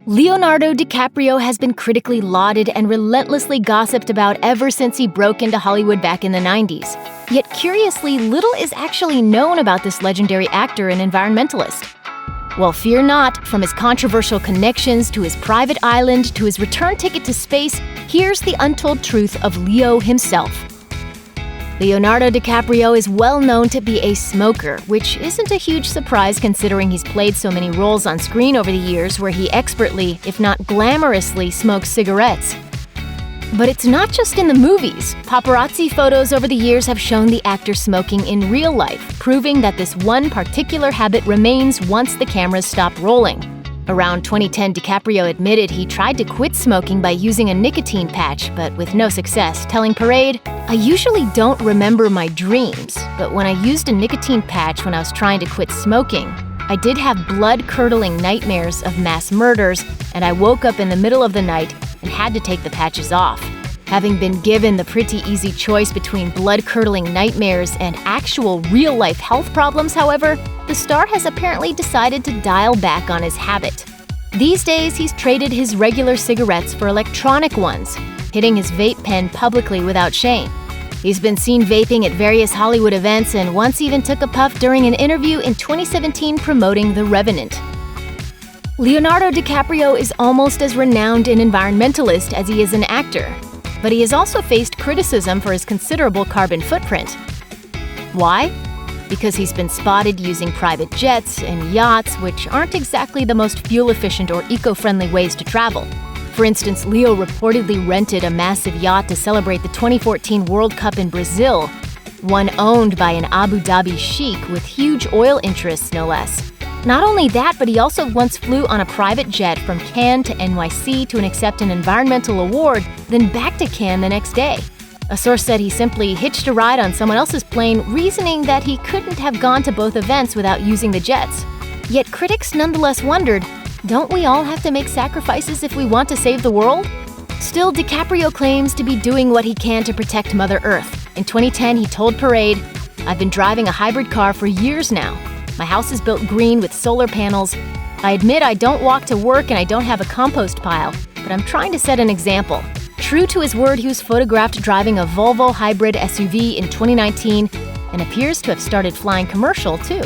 Leonardo DiCaprio has been critically lauded and relentlessly gossiped about ever since he broke into Hollywood back in the 90s. Yet curiously, little is actually known about this legendary actor and environmentalist. Well, fear not, from his controversial connections to his private island to his return ticket to space, here's the untold truth of Leo himself. Leonardo DiCaprio is well known to be a smoker, which isn't a huge surprise considering he's played so many roles on screen over the years where he expertly, if not glamorously, smokes cigarettes. But it's not just in the movies. Paparazzi photos over the years have shown the actor smoking in real life, proving that this one particular habit remains once the cameras stop rolling. Around 2010, DiCaprio admitted he tried to quit smoking by using a nicotine patch, but with no success, telling Parade, "I usually don't remember my dreams, but when I used a nicotine patch when I was trying to quit smoking, I did have blood-curdling nightmares of mass murders, and I woke up in the middle of the night and had to take the patches off." Having been given the pretty easy choice between blood-curdling nightmares and actual real-life health problems, however, the star has apparently decided to dial back on his habit. These days, he's traded his regular cigarettes for electronic ones, hitting his vape pen publicly without shame. He's been seen vaping at various Hollywood events and once even took a puff during an interview in 2017 promoting The Revenant. Leonardo DiCaprio is almost as renowned an environmentalist as he is an actor, but he has also faced criticism for his considerable carbon footprint. Why? Because he's been spotted using private jets and yachts, which aren't exactly the most fuel-efficient or eco-friendly ways to travel. For instance, Leo reportedly rented a massive yacht to celebrate the 2014 World Cup in Brazil, one owned by an Abu Dhabi sheik with huge oil interests, no less. Not only that, but he also once flew on a private jet from Cannes to NYC to accept an environmental award, then back to Cannes the next day. A source said he simply hitched a ride on someone else's plane, reasoning that he couldn't have gone to both events without using the jets. Yet critics nonetheless wondered, don't we all have to make sacrifices if we want to save the world? Still, DiCaprio claims to be doing what he can to protect Mother Earth. In 2010, he told Parade, "I've been driving a hybrid car for years now. My house is built green with solar panels. I admit I don't walk to work and I don't have a compost pile, but I'm trying to set an example." True to his word, he was photographed driving a Volvo hybrid SUV in 2019 and appears to have started flying commercial, too.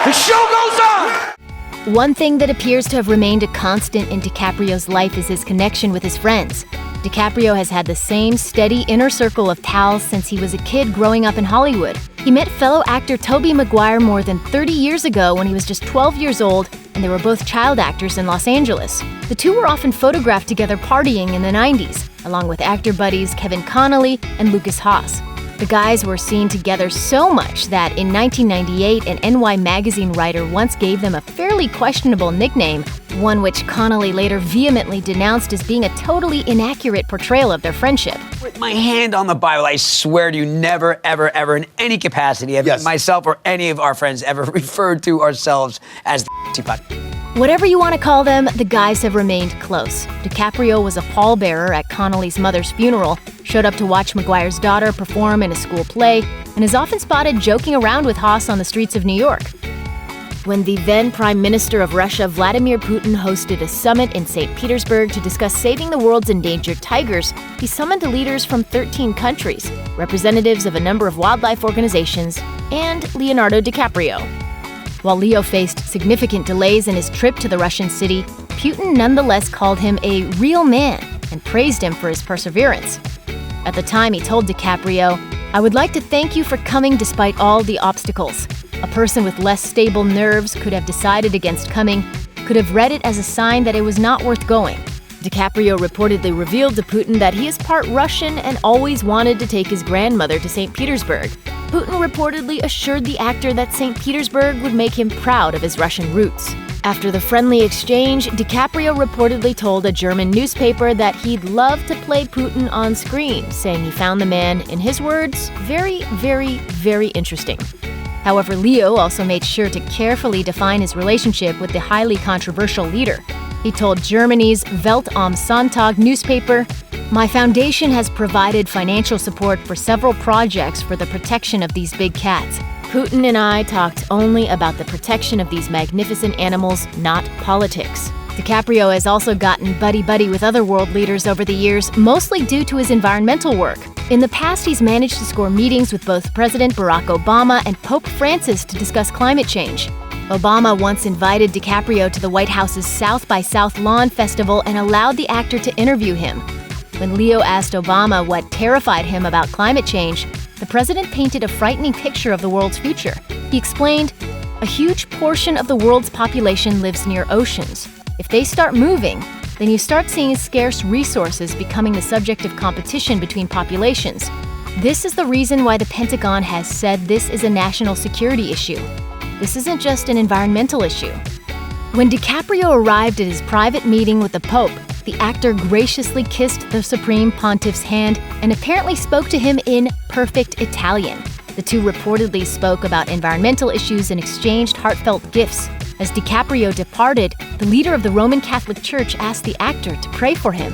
The show goes on! One thing that appears to have remained a constant in DiCaprio's life is his connection with his friends. DiCaprio has had the same steady inner circle of pals since he was a kid growing up in Hollywood. He met fellow actor Tobey Maguire more than 30 years ago when he was just 12 years old, and they were both child actors in Los Angeles. The two were often photographed together partying in the 90s, along with actor buddies Kevin Connolly and Lucas Haas. The guys were seen together so much that in 1998, an NY magazine writer once gave them a fairly questionable nickname, one which Connolly later vehemently denounced as being a totally inaccurate portrayal of their friendship. With my hand on the Bible, I swear to you, never, ever, ever, in any capacity, have myself or any of our friends ever referred to ourselves as the pot. Whatever you want to call them, the guys have remained close. DiCaprio was a pallbearer at Connolly's mother's funeral, showed up to watch Maguire's daughter perform in a school play, and is often spotted joking around with Haas on the streets of New York. When the then Prime Minister of Russia, Vladimir Putin, hosted a summit in St. Petersburg to discuss saving the world's endangered tigers, he summoned leaders from 13 countries, representatives of a number of wildlife organizations, and Leonardo DiCaprio. While Leo faced significant delays in his trip to the Russian city, Putin nonetheless called him a real man and praised him for his perseverance. At the time, he told DiCaprio, "I would like to thank you for coming despite all the obstacles. A person with less stable nerves could have decided against coming, could have read it as a sign that it was not worth going." DiCaprio reportedly revealed to Putin that he is part Russian and always wanted to take his grandmother to St. Petersburg. Putin reportedly assured the actor that St. Petersburg would make him proud of his Russian roots. After the friendly exchange, DiCaprio reportedly told a German newspaper that he'd love to play Putin on screen, saying he found the man, in his words, very, very, very interesting. However, Leo also made sure to carefully define his relationship with the highly controversial leader. He told Germany's Welt am Sonntag newspaper, "My foundation has provided financial support for several projects for the protection of these big cats. Putin and I talked only about the protection of these magnificent animals, not politics." DiCaprio has also gotten buddy-buddy with other world leaders over the years, mostly due to his environmental work. In the past, he's managed to score meetings with both President Barack Obama and Pope Francis to discuss climate change. Obama once invited DiCaprio to the White House's South by South Lawn Festival and allowed the actor to interview him. When Leo asked Obama what terrified him about climate change, the president painted a frightening picture of the world's future. He explained, "A huge portion of the world's population lives near oceans. If they start moving, then you start seeing scarce resources becoming the subject of competition between populations. This is the reason why the Pentagon has said this is a national security issue. This isn't just an environmental issue." When DiCaprio arrived at his private meeting with the Pope, the actor graciously kissed the Supreme Pontiff's hand and apparently spoke to him in perfect Italian. The two reportedly spoke about environmental issues and exchanged heartfelt gifts. As DiCaprio departed, the leader of the Roman Catholic Church asked the actor to pray for him.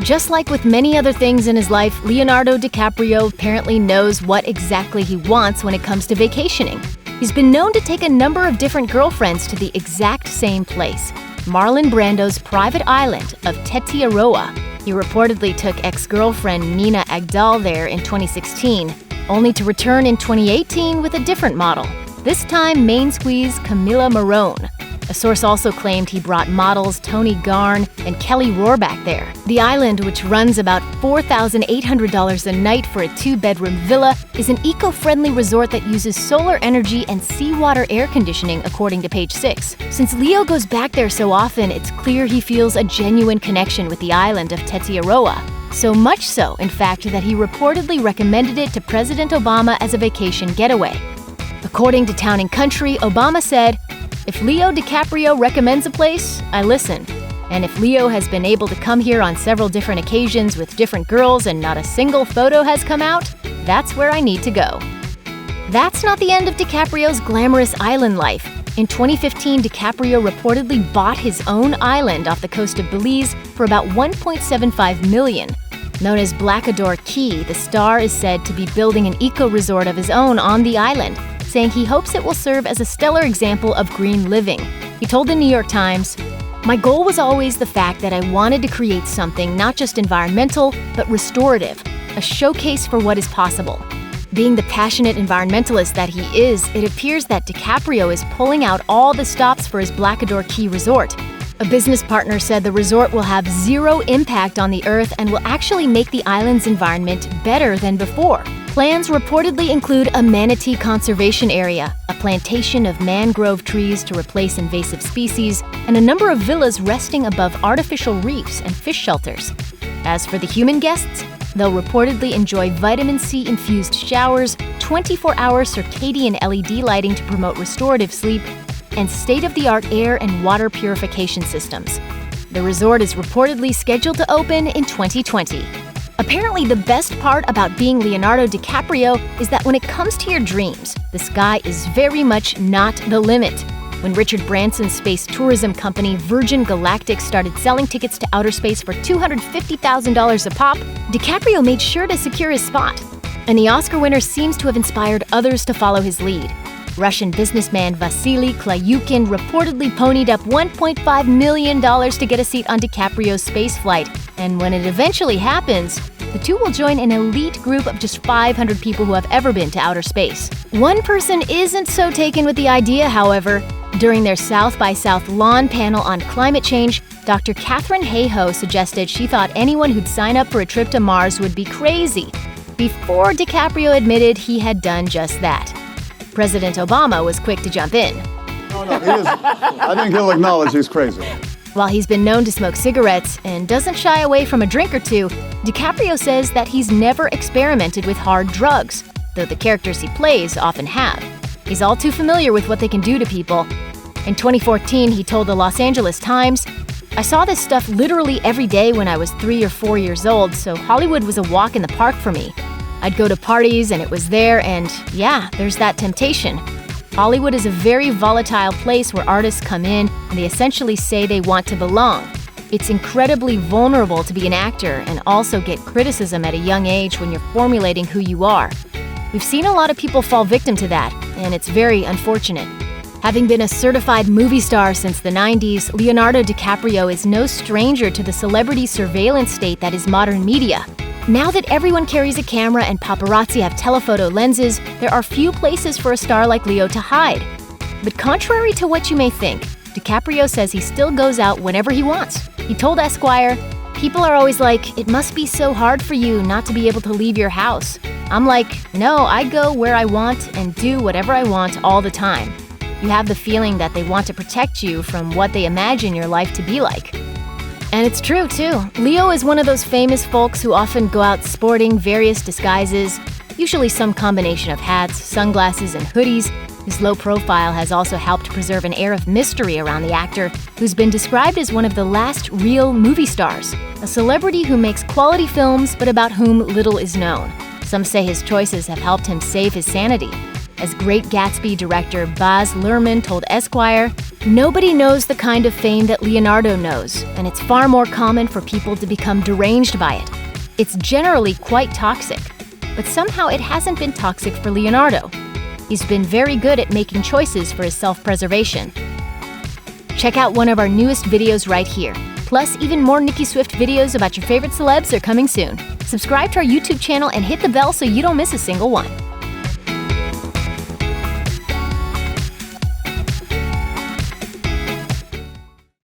Just like with many other things in his life, Leonardo DiCaprio apparently knows what exactly he wants when it comes to vacationing. He's been known to take a number of different girlfriends to the exact same place, Marlon Brando's private island of Tetiaroa. He reportedly took ex-girlfriend Nina Agdal there in 2016, only to return in 2018 with a different model, this time main squeeze Camila Morrone. A source also claimed he brought models Tony Garn and Kelly Rohrbach there. The island, which runs about $4,800 a night for a two-bedroom villa, is an eco-friendly resort that uses solar energy and seawater air conditioning, according to Page 6. Since Leo goes back there so often, it's clear he feels a genuine connection with the island of Tetiaroa. So much so, in fact, that he reportedly recommended it to President Obama as a vacation getaway. According to Town & Country, Obama said, "If Leo DiCaprio recommends a place, I listen. And if Leo has been able to come here on several different occasions with different girls and not a single photo has come out, that's where I need to go." That's not the end of DiCaprio's glamorous island life. In 2015, DiCaprio reportedly bought his own island off the coast of Belize for about $1.75 million. Known as Blackador Key, the star is said to be building an eco-resort of his own on the island, saying he hopes it will serve as a stellar example of green living. He told the New York Times, "My goal was always the fact that I wanted to create something not just environmental, but restorative, a showcase for what is possible." Being the passionate environmentalist that he is, it appears that DiCaprio is pulling out all the stops for his Blackador Key resort. A business partner said the resort will have zero impact on the earth and will actually make the island's environment better than before. Plans reportedly include a manatee conservation area, a plantation of mangrove trees to replace invasive species, and a number of villas resting above artificial reefs and fish shelters. As for the human guests, they'll reportedly enjoy vitamin C-infused showers, 24-hour circadian LED lighting to promote restorative sleep, and state-of-the-art air and water purification systems. The resort is reportedly scheduled to open in 2020. Apparently, the best part about being Leonardo DiCaprio is that when it comes to your dreams, the sky is very much not the limit. When Richard Branson's space tourism company Virgin Galactic started selling tickets to outer space for $250,000 a pop, DiCaprio made sure to secure his spot. And the Oscar winner seems to have inspired others to follow his lead. Russian businessman Vasily Klayukin reportedly ponied up $1.5 million to get a seat on DiCaprio's spaceflight, and when it eventually happens, the two will join an elite group of just 500 people who have ever been to outer space. One person isn't so taken with the idea, however. During their South by South Lawn panel on climate change, Dr. Katharine Hayhoe suggested she thought anyone who'd sign up for a trip to Mars would be crazy, before DiCaprio admitted he had done just that. President Obama was quick to jump in. No, he is. I think he'll acknowledge he's crazy. While he's been known to smoke cigarettes and doesn't shy away from a drink or two, DiCaprio says that he's never experimented with hard drugs, though the characters he plays often have. He's all too familiar with what they can do to people. In 2014, he told the Los Angeles Times, "I saw this stuff literally every day when I was 3 or 4 years old, so Hollywood was a walk in the park for me. I'd go to parties and it was there, and yeah, there's that temptation. Hollywood is a very volatile place where artists come in and they essentially say they want to belong. It's incredibly vulnerable to be an actor and also get criticism at a young age when you're formulating who you are. We've seen a lot of people fall victim to that, and it's very unfortunate." Having been a certified movie star since the 90s, Leonardo DiCaprio is no stranger to the celebrity surveillance state that is modern media. Now that everyone carries a camera and paparazzi have telephoto lenses, there are few places for a star like Leo to hide. But contrary to what you may think, DiCaprio says he still goes out whenever he wants. He told Esquire, "People are always like, it must be so hard for you not to be able to leave your house. I'm like, no, I go where I want and do whatever I want all the time." You have the feeling that they want to protect you from what they imagine your life to be like. And it's true, too. Leo is one of those famous folks who often go out sporting various disguises, usually some combination of hats, sunglasses, and hoodies. His low profile has also helped preserve an air of mystery around the actor, who's been described as one of the last real movie stars, a celebrity who makes quality films but about whom little is known. Some say his choices have helped him save his sanity. As Great Gatsby director Baz Luhrmann told Esquire, "Nobody knows the kind of fame that Leonardo knows, and it's far more common for people to become deranged by it. It's generally quite toxic, but somehow it hasn't been toxic for Leonardo. He's been very good at making choices for his self-preservation." Check out one of our newest videos right here. Plus, even more Nicki Swift videos about your favorite celebs are coming soon. Subscribe to our YouTube channel and hit the bell so you don't miss a single one.